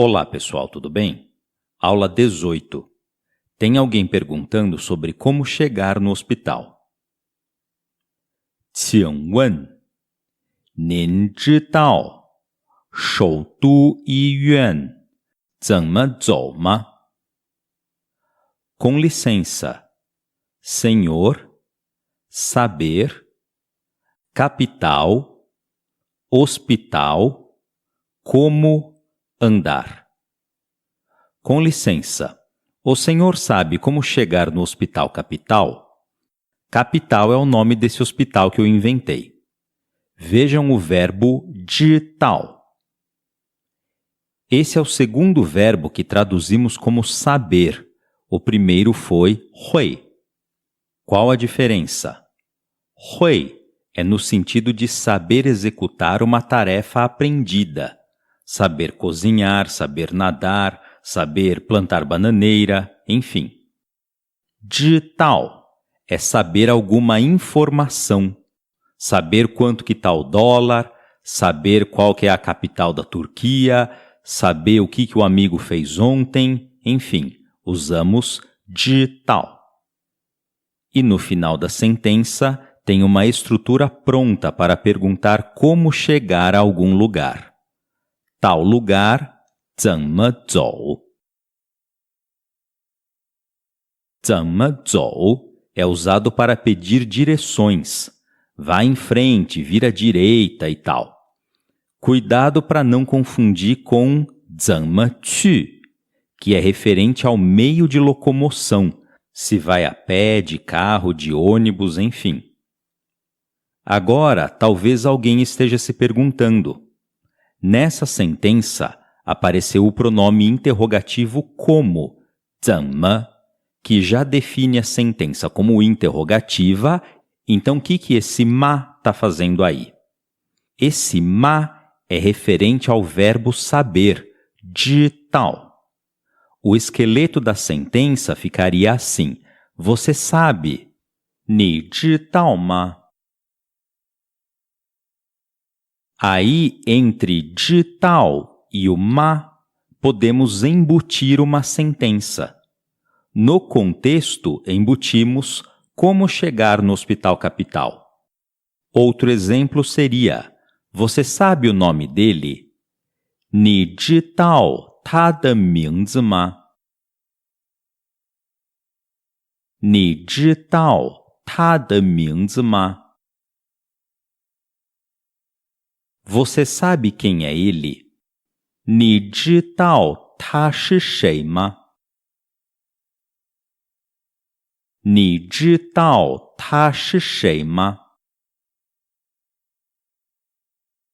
Olá, pessoal, tudo bem? Aula 18. Tem alguém perguntando sobre como chegar no hospital. 请问您知道首都医院怎么走吗? Com licença, senhor, saber, capital, hospital, como andar. Com licença, o senhor sabe como chegar no hospital capital? Capital é o nome desse hospital que eu inventei. Vejam o verbo digital. Esse é o segundo verbo que traduzimos como saber. O primeiro foi hui. Qual a diferença? Hui é no sentido de saber executar uma tarefa aprendida. Saber cozinhar, saber nadar, saber plantar bananeira, enfim. Digital é saber alguma informação. Saber quanto que está o dólar, saber qual que é a capital da Turquia, saber o que o amigo fez ontem, enfim, usamos digital. E no final da sentença tem uma estrutura pronta para perguntar como chegar a algum lugar. Tal lugar, 怎么走? 怎么走 é usado para pedir direções. Vá em frente, vira à direita e tal. Cuidado para não confundir com 怎么去, que é referente ao meio de locomoção, se vai a pé, de carro, de ônibus, enfim. Agora, talvez alguém esteja se perguntando. Nessa sentença, apareceu o pronome interrogativo como, 怎么, que já define a sentença como interrogativa. Então, o que esse ma está fazendo aí? Esse ma é referente ao verbo saber, digital. O esqueleto da sentença ficaria assim. Você sabe? 你知道吗? Aí, entre digital e o ma, podemos embutir uma sentença. No contexto, embutimos como chegar no hospital capital. Outro exemplo seria, você sabe o nome dele? 你知道他的名字吗? 你知道他的名字吗? Você sabe quem é ele? 你知道他是谁吗? 你知道他是谁吗?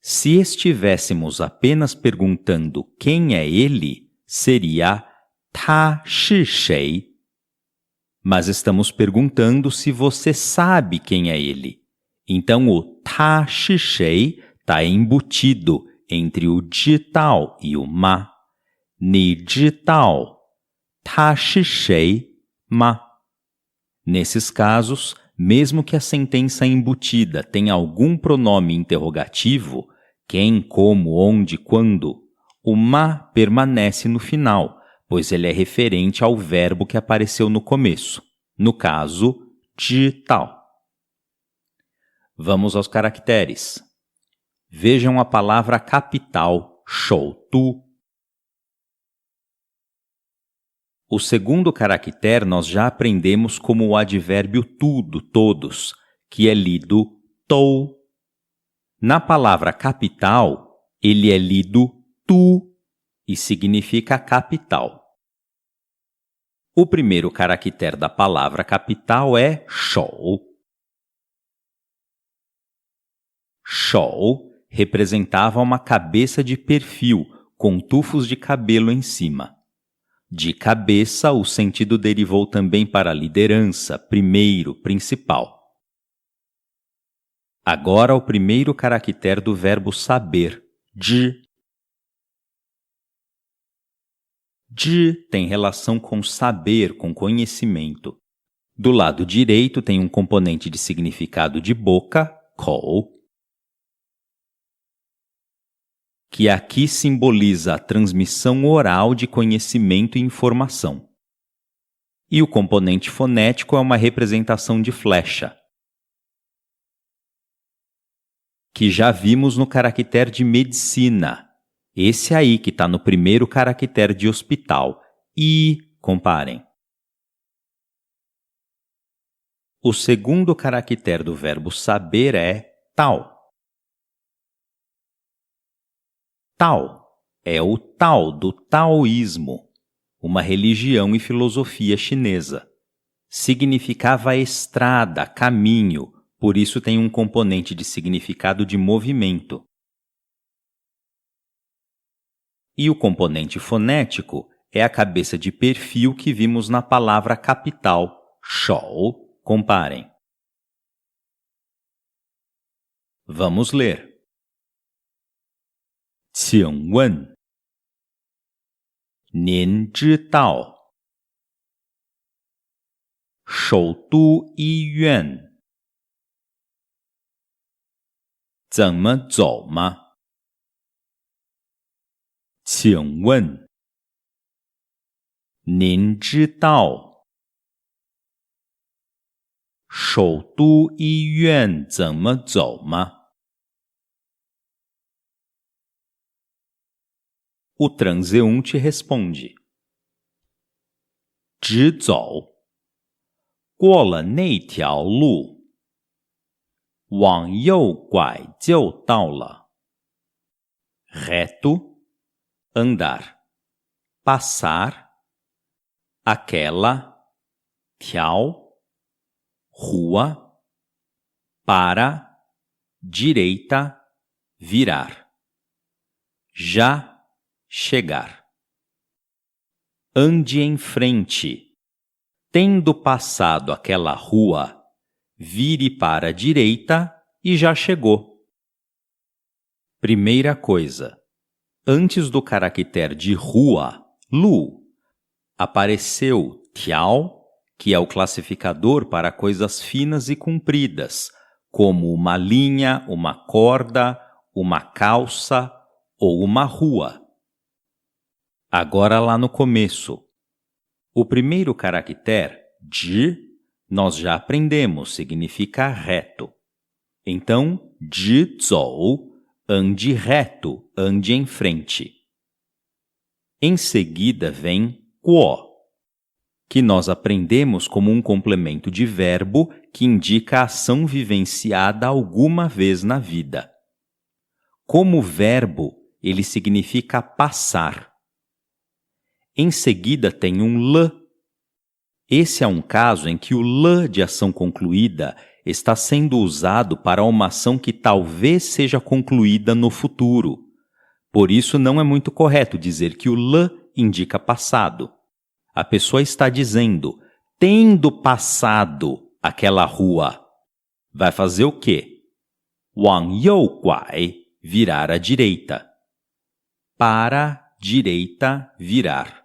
Se estivéssemos apenas perguntando quem é ele, seria 他是谁? Mas estamos perguntando se você sabe quem é ele. Então o 他是谁 está embutido entre o digital e o ma. 你知道他是谁吗? Nesses casos, mesmo que a sentença embutida tenha algum pronome interrogativo, quem, como, onde, quando, o ma permanece no final, pois ele é referente ao verbo que apareceu no começo, no caso, digital. Vamos aos caracteres. Vejam a palavra capital, 首都. O segundo caractere nós já aprendemos como o advérbio tudo, todos, que é lido tou. Na palavra capital, ele é lido tu e significa capital. O primeiro caractere da palavra capital é shou. Shou representava uma cabeça de perfil com tufos de cabelo em cima. De cabeça, o sentido derivou também para liderança, primeiro, principal. Agora, o primeiro caractere do verbo saber, de. De tem relação com saber, com conhecimento. Do lado direito tem um componente de significado de boca, kou. que aqui simboliza a transmissão oral de conhecimento e informação. E o componente fonético é uma representação de flecha, que já vimos no caractere de medicina. Esse aí que está no primeiro caractere de hospital. E, comparem. O segundo caractere do verbo saber é Tao. Tao é o Tao do taoísmo, uma religião e filosofia chinesa. Significava estrada, caminho, por isso tem um componente de significado de movimento. E o componente fonético é a cabeça de perfil que vimos na palavra capital, shou. Comparem. Vamos ler. 请问您知道首都医院怎么走吗？请问您知道首都医院怎么走吗？ O transeunte responde: 直走，过了那条路，往右拐就到了。Reto, andar, passar, aquela, 条, rua, para, direita, virar. Já chegar. Ande em frente. Tendo passado aquela rua, vire para a direita e já chegou. Primeira coisa. Antes do caractere de rua, lu, apareceu tiao, que é o classificador para coisas finas e compridas, como uma linha, uma corda, uma calça ou uma rua. Agora lá no começo. O primeiro caractere, zhi, nós já aprendemos, significa reto. Então, zhi zou, ande reto, ande em frente. Em seguida vem guo, que nós aprendemos como um complemento de verbo que indica a ação vivenciada alguma vez na vida. Como verbo, ele significa passar. Em seguida tem um l. Esse é um caso em que o l de ação concluída está sendo usado para uma ação que talvez seja concluída no futuro. Por isso não é muito correto dizer que o l indica passado. A pessoa está dizendo, tendo passado aquela rua. Vai fazer o quê? Wang you guai, virar à direita. Para, direita, virar.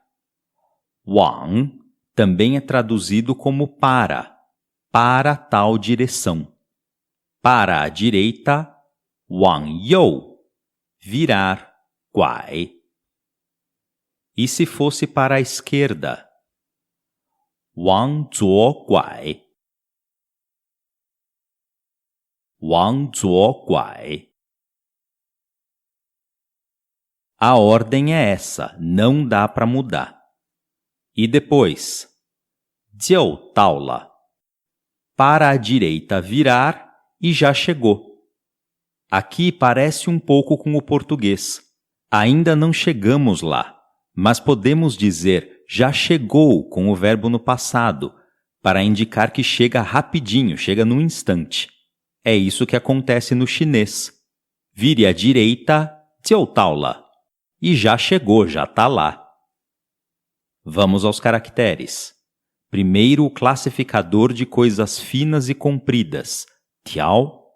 Wang também é traduzido como para tal direção. Para a direita, Wang you, virar, guai. E se fosse para a esquerda? Wang zuo guai. Wang zuo guai. A ordem é essa, não dá para mudar. E depois, jiu dao la, para a direita virar e já chegou. Aqui parece um pouco com o português. Ainda não chegamos lá, mas podemos dizer já chegou com o verbo no passado, para indicar que chega rapidinho, chega num instante. É isso que acontece no chinês. Vire à direita, jiu dao la, e já chegou, já está lá. Vamos aos caracteres. Primeiro, o classificador de coisas finas e compridas, tiao.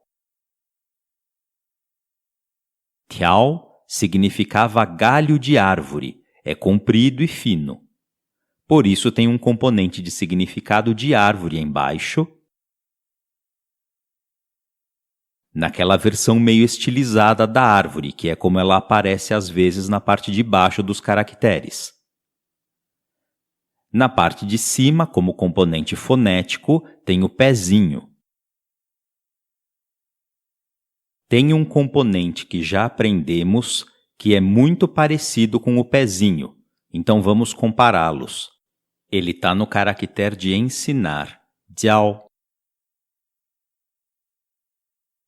Tiao significava galho de árvore, é comprido e fino. Por isso tem um componente de significado de árvore embaixo. naquela versão meio estilizada da árvore, que é como ela aparece às vezes na parte de baixo dos caracteres. Na parte de cima, como componente fonético, tem o pezinho. Tem um componente que já aprendemos que é muito parecido com o pezinho, então vamos compará-los. Ele está no caractere de ensinar, jiao.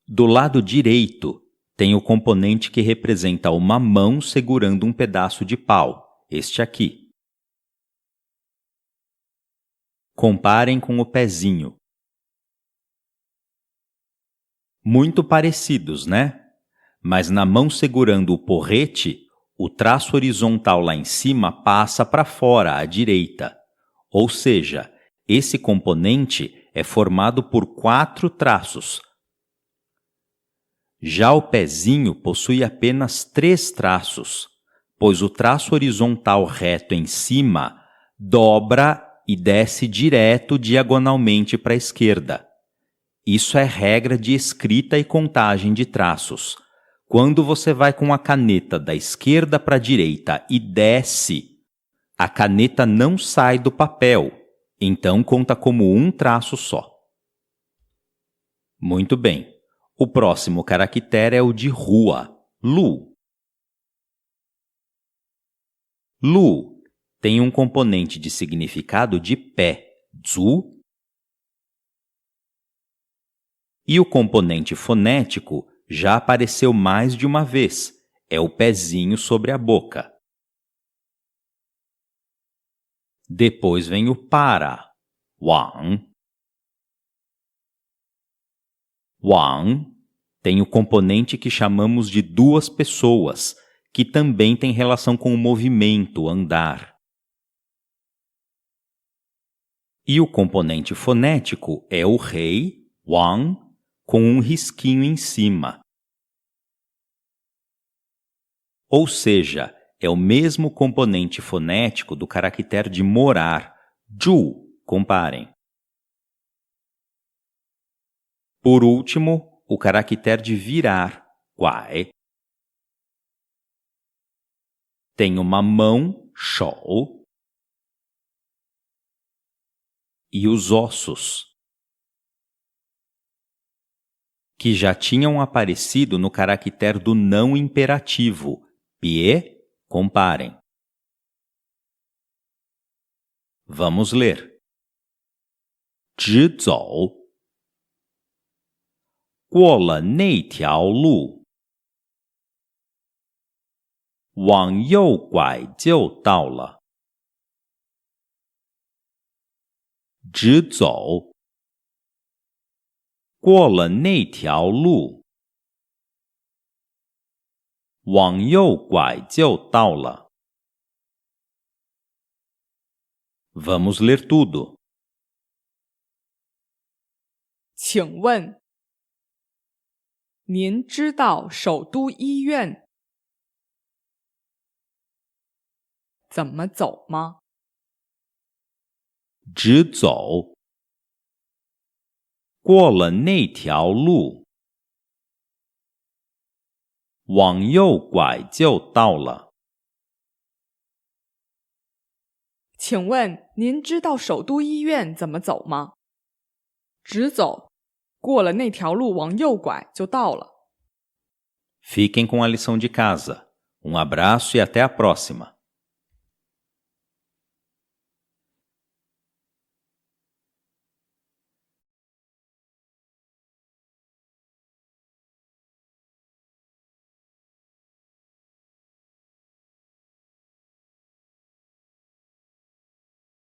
Do lado direito, tem o componente que representa uma mão segurando um pedaço de pau, este aqui. Comparem com o pezinho. Muito parecidos, né? Mas na mão segurando o porrete, o traço horizontal lá em cima passa para fora, à direita. Ou seja, esse componente é formado por 4 traços. Já o pezinho possui apenas 3 traços, pois o traço horizontal reto em cima dobra e desce direto diagonalmente para a esquerda. Isso é regra de escrita e contagem de traços. Quando você vai com a caneta da esquerda para a direita e desce, a caneta não sai do papel, então conta como um traço só. Muito bem. O próximo caractere é o de rua, lu. Lu tem um componente de significado de pé, zu, e o componente fonético já apareceu mais de uma vez, é o pezinho sobre a boca. Depois vem o para, wang. Wang tem o componente que chamamos de 2 pessoas, que também tem relação com o movimento, andar. E o componente fonético é o rei, wang, com um risquinho em cima. Ou seja, é o mesmo componente fonético do caractere de morar, ju, comparem. Por último, o caractere de virar, guai. Tem uma mão, shou, e os ossos, que já tinham aparecido no caractere do não imperativo, pie, comparem. Vamos ler. Zhi zou. 过了那条路，往右拐就到了。直走，过了那条路，往右拐就到了。Vamos ler tudo. 请问，您知道首都医院怎么走吗？直走，过了那条路，往右拐就到了。请问，您知道首都医院怎么走吗？直走，过了那条路往右拐就到了。 Fiquem com a lição de casa. Um abraço e até a próxima!